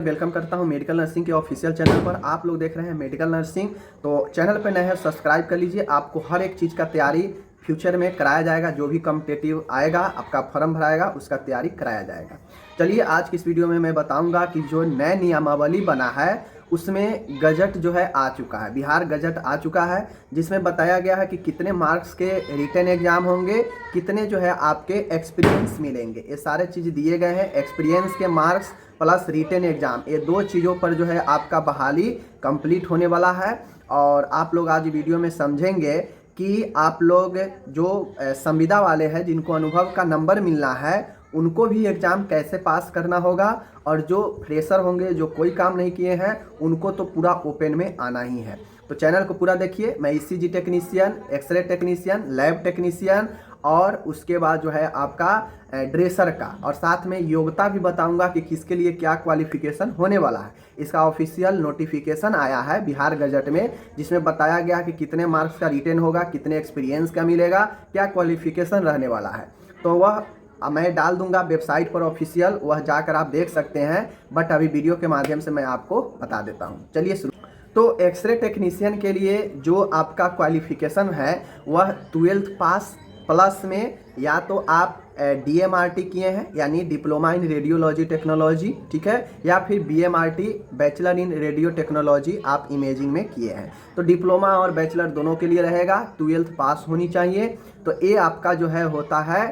Welcome करता हूं medical nursing के ऑफिशियल चैनल पर। आप लोग देख रहे हैं मेडिकल नर्सिंग, तो चैनल पर नए हैं सब्सक्राइब कर लीजिए। आपको हर एक चीज़ का तैयारी फ्यूचर में कराया जाएगा। जो भी कॉम्पिटिटिव आएगा, आपका फॉर्म भराएगा, उसका तैयारी कराया जाएगा। चलिए आज की इस वीडियो में मैं बताऊंगा कि जो नए नियमावली बना है उसमें गजट जो है आ चुका है, बिहार गजट आ चुका है, जिसमें बताया गया है कि कितने मार्क्स के रिटन एग्जाम होंगे, कितने जो है आपके एक्सपीरियंस मिलेंगे। ये सारे चीज़ दिए गए हैं। एक्सपीरियंस के मार्क्स प्लस रिटन एग्जाम, ये दो चीज़ों पर जो है आपका बहाली कंप्लीट होने वाला है। और आप लोग आज वीडियो में समझेंगे कि आप लोग जो संविदा वाले हैं, जिनको अनुभव का नंबर मिलना है, उनको भी एग्ज़ाम कैसे पास करना होगा, और जो फ्रेशर होंगे, जो कोई काम नहीं किए हैं, उनको तो पूरा ओपन में आना ही है। तो चैनल को पूरा देखिए। मैं ECG technician, X-ray technician, lab technician और उसके बाद जो है आपका ड्रेसर का, और साथ में योग्यता भी बताऊंगा कि किसके लिए क्या क्वालिफिकेशन होने वाला है। इसका ऑफिशियल नोटिफिकेशन आया है बिहार गजट में, जिसमें बताया गया कि कितने मार्क्स का रिटन होगा, कितने एक्सपीरियंस का मिलेगा, क्या क्वालिफिकेशन रहने वाला है। तो वह मैं डाल दूंगा वेबसाइट पर ऑफिशियल, वह जाकर आप देख सकते हैं। बट अभी वीडियो के माध्यम से मैं आपको बता देता हूं। चलिए शुरू। तो एक्सरे टेक्नीशियन के लिए जो आपका क्वालिफिकेशन है वह 12th पास प्लस में या तो आप DMRT किए हैं, यानी डिप्लोमा इन रेडियोलॉजी टेक्नोलॉजी, ठीक है, या फिर BMRT bachelor in radio technology आप इमेजिंग में किए हैं। तो डिप्लोमा और बैचलर दोनों के लिए रहेगा, 12th पास होनी चाहिए। तो ये आपका जो है होता है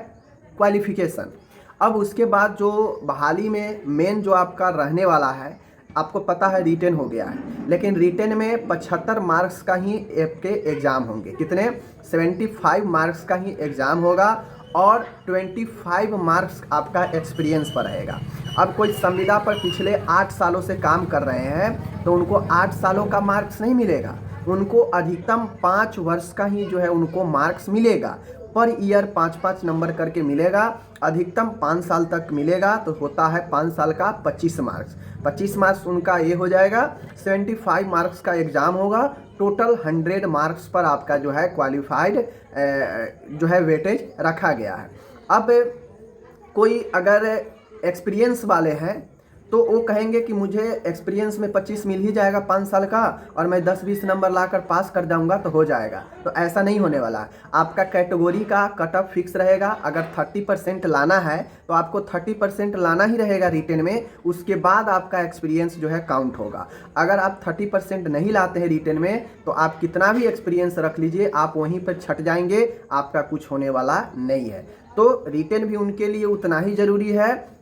क्वालिफिकेशन। अब उसके बाद जो बहाली में मेन जो आपका रहने वाला है, आपको पता है रिटेन हो गया है, लेकिन रिटेन में 75 मार्क्स का ही आपके एग्ज़ाम होंगे। कितने? 75 मार्क्स का ही एग्ज़ाम होगा, और 25 मार्क्स आपका एक्सपीरियंस पर रहेगा। अब कोई संविदा पर पिछले 8 सालों से काम कर रहे हैं तो उनको 8 सालों का मार्क्स नहीं मिलेगा, उनको अधिकतम 5 वर्ष का ही जो है उनको मार्क्स मिलेगा। पर ईयर 5-5 नंबर करके मिलेगा, अधिकतम 5 साल तक मिलेगा। तो होता है 5 साल का 25 मार्क्स। 25 मार्क्स उनका ये हो जाएगा। 75 मार्क्स का एग्ज़ाम होगा। टोटल 100 मार्क्स पर आपका जो है क्वालिफाइड जो है वेटेज रखा गया है। अब कोई अगर एक्सपीरियंस वाले हैं तो वो कहेंगे कि मुझे एक्सपीरियंस में 25 मिल ही जाएगा 5 साल का, और मैं 10-20 नंबर लाकर पास कर जाऊंगा तो हो जाएगा। तो ऐसा नहीं होने वाला है। आपका कैटेगरी का कट ऑफ फिक्स रहेगा। अगर 30% लाना है तो आपको 30% लाना ही रहेगा रिटेन में। उसके बाद आपका एक्सपीरियंस जो है काउंट होगा। अगर आप 30% नहीं लाते हैं रिटेन में तो आप कितना भी एक्सपीरियंस रख लीजिए, आप वहीं पर छट जाएंगे, आपका कुछ होने वाला नहीं है। तो रिटेन भी उनके लिए उतना ही ज़रूरी है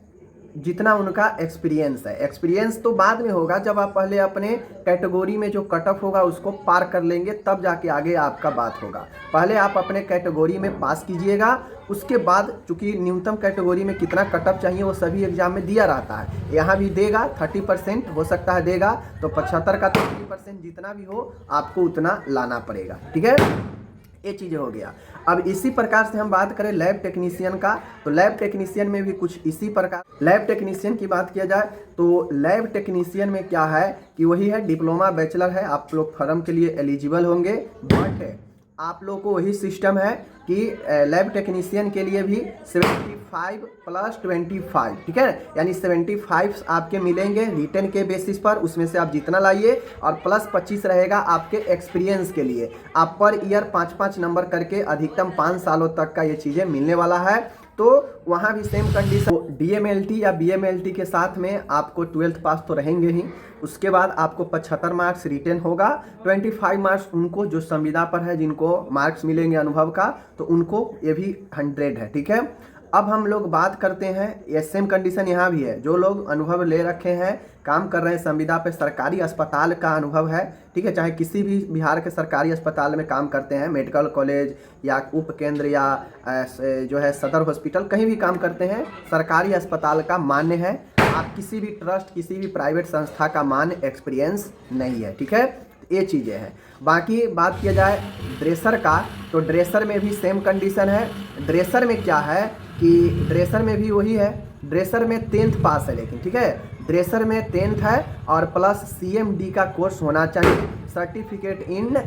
जितना उनका एक्सपीरियंस है। एक्सपीरियंस तो बाद में होगा, जब आप पहले अपने कैटेगरी में जो कट ऑफ होगा उसको पार कर लेंगे, तब जाके आगे आपका बात होगा। पहले आप अपने कैटेगरी में पास कीजिएगा, उसके बाद चूंकि न्यूनतम कैटेगरी में कितना कट ऑफ चाहिए वो सभी एग्जाम में दिया रहता है। यहाँ भी देगा, 30% हो सकता है देगा, तो 75 का 30% जितना भी हो आपको उतना लाना पड़ेगा, ठीक है। ये चीज़ हो गया। अब इसी प्रकार से हम बात करें लैब टेक्नीशियन का, तो लैब टेक्नीशियन में भी कुछ इसी प्रकार। लैब टेक्नीशियन की बात किया जाए तो लैब टेक्नीशियन में क्या है कि वही है, डिप्लोमा बैचलर है, आप लोग फॉर्म के लिए एलिजिबल होंगे। बट आप लोग को वही सिस्टम है कि लैब टेक्नीशियन के लिए भी 75 प्लस 25, ठीक है, यानी 75 आपके मिलेंगे रिटन के बेसिस पर। उसमें से आप जितना लाइए, और प्लस 25 रहेगा आपके एक्सपीरियंस के लिए। आप पर ईयर 5-5 नंबर करके अधिकतम 5 सालों तक का ये चीज़ें मिलने वाला है। तो वहाँ भी सेम कंडीशन, DMLT या BMLT के साथ में आपको 12th पास तो रहेंगे ही। उसके बाद आपको 75 मार्क्स रिटेन होगा। 25 मार्क्स उनको जो संविदा पर है, जिनको मार्क्स मिलेंगे अनुभव का, तो उनको ये भी 100 है, ठीक है। अब हम लोग बात करते हैं, ये सेम कंडीशन यहाँ भी है। जो लोग अनुभव ले रखे हैं, काम कर रहे हैं संविदा पे, सरकारी अस्पताल का अनुभव है, ठीक है, चाहे किसी भी बिहार के सरकारी अस्पताल में काम करते हैं, मेडिकल कॉलेज या उप केंद्र या जो है सदर हॉस्पिटल, कहीं भी काम करते हैं, सरकारी अस्पताल का मान्य है। आप किसी भी ट्रस्ट, किसी भी प्राइवेट संस्था का मान्य एक्सपीरियंस नहीं है, ठीक है। ये चीज़ें हैं। बाकी बात किया जाए ड्रेसर का, तो ड्रेसर में भी सेम कंडीशन है। ड्रेसर में क्या है कि ड्रेसर में भी वही है, ड्रेसर में 10th पास है, लेकिन ठीक है, ड्रेसर में 10th है और प्लस CMD का कोर्स होना चाहिए। सर्टिफिकेट इन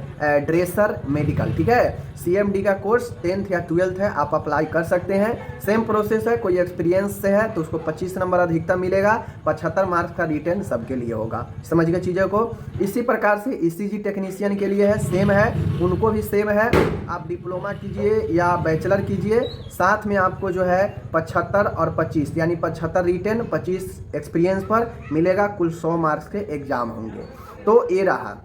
ड्रेसर मेडिकल, ठीक है। CMD का कोर्स 10th या 12th है, आप अप्लाई कर सकते हैं। सेम प्रोसेस है, कोई एक्सपीरियंस से है तो उसको 25 नंबर अधिकतम मिलेगा, 75 मार्क्स का रिटर्न सबके लिए होगा। समझ गए चीज़ों को। इसी प्रकार से ECG टेक्नीशियन के लिए है, सेम है, उनको भी सेम है। आप डिप्लोमा कीजिए या बैचलर कीजिए, साथ में आपको जो है 75 और 25 यानी 75 रिटर्न 25 एक्सपीरियंस पर मिलेगा। कुल 100 मार्क्स के एग्जाम होंगे। तो ये रहा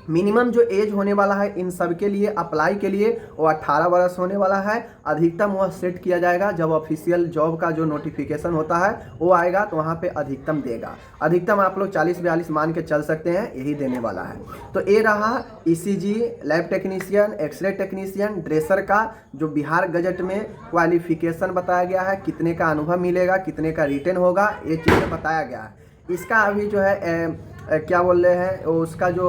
मिनिमम जो एज होने वाला है इन सब के लिए अप्लाई के लिए, वो 18 वर्ष होने वाला है। अधिकतम वह सेट किया जाएगा जब ऑफिशियल जॉब का जो नोटिफिकेशन होता है वो आएगा, तो वहाँ पे अधिकतम देगा। अधिकतम आप लोग 40-42 मान के चल सकते हैं, यही देने वाला है। तो ये रहा ECG, lab technician, X-ray technician, dresser का जो बिहार गजट में क्वालिफिकेशन बताया गया है, कितने का अनुभव मिलेगा, कितने का रिटर्न होगा, ये चीज़ें बताया गया है। इसका अभी जो है क्या बोल रहे हैं, उसका जो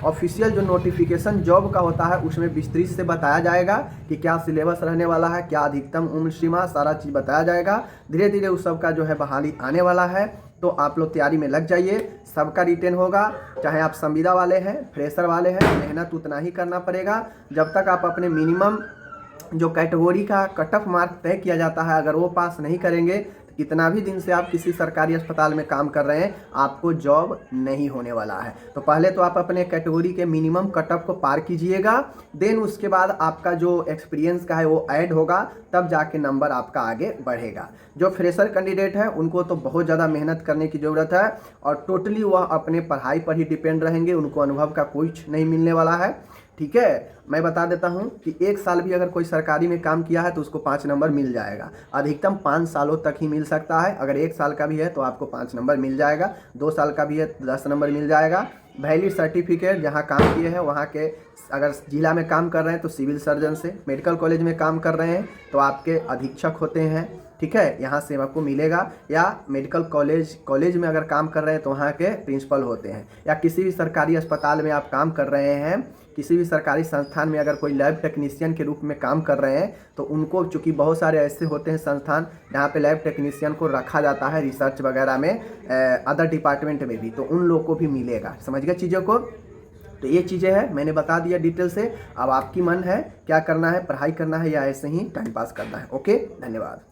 ऑफिशियल जो नोटिफिकेशन जॉब का होता है उसमें विस्तृत से बताया जाएगा कि क्या सिलेबस रहने वाला है, क्या अधिकतम उम्र सीमा, सारा चीज़ बताया जाएगा। धीरे धीरे उस सब का जो है बहाली आने वाला है, तो आप लोग तैयारी में लग जाइए। सबका रिटर्न होगा, चाहे आप संविदा वाले हैं, फ्रेशर वाले हैं, मेहनत उतना ही करना पड़ेगा। जब तक आप अपने मिनिमम जो कैटेगरी का कट ऑफ मार्क तय किया जाता है, अगर वो पास नहीं करेंगे, कितना भी दिन से आप किसी सरकारी अस्पताल में काम कर रहे हैं, आपको जॉब नहीं होने वाला है। तो पहले तो आप अपने कैटेगरी के मिनिमम कट ऑफ को पार कीजिएगा, देन उसके बाद आपका जो एक्सपीरियंस का है वो ऐड होगा, तब जाके नंबर आपका आगे बढ़ेगा। जो फ्रेशर कैंडिडेट है उनको तो बहुत ज़्यादा मेहनत करने की ज़रूरत है, और टोटली वह अपने पढ़ाई पर ही डिपेंड रहेंगे, उनको अनुभव का कुछ नहीं मिलने वाला है, ठीक है। मैं बता देता हूं कि 1 साल भी अगर कोई सरकारी में काम किया है तो उसको 5 नंबर मिल जाएगा। अधिकतम 5 सालों तक ही मिल सकता है। अगर 1 साल का भी है तो आपको 5 नंबर मिल जाएगा, 2 साल का भी है तो 10 नंबर मिल जाएगा। वैलिड सर्टिफिकेट जहां काम किए हैं वहां के, अगर जिला में काम कर रहे हैं तो सिविल सर्जन से, मेडिकल कॉलेज में काम कर रहे हैं तो आपके अधीक्षक होते हैं, ठीक है, यहाँ से आपको मिलेगा। या मेडिकल कॉलेज में अगर काम कर रहे हैं तो वहाँ के प्रिंसिपल होते हैं। या किसी भी सरकारी अस्पताल में आप काम कर रहे हैं, किसी भी सरकारी संस्थान में अगर कोई लैब टेक्नीशियन के रूप में काम कर रहे हैं, तो उनको, चूँकि बहुत सारे ऐसे होते हैं संस्थान जहाँ पे लैब टेक्नीशियन को रखा जाता है रिसर्च वगैरह में, अदर डिपार्टमेंट में भी, तो उन लोगों को भी मिलेगा। समझ गए चीज़ों को। तो ये चीज़ें हैं, मैंने बता दिया डिटेल से। अब आपकी मन है क्या करना है, पढ़ाई करना है या ऐसे ही टाइम पास करना है। ओके, धन्यवाद।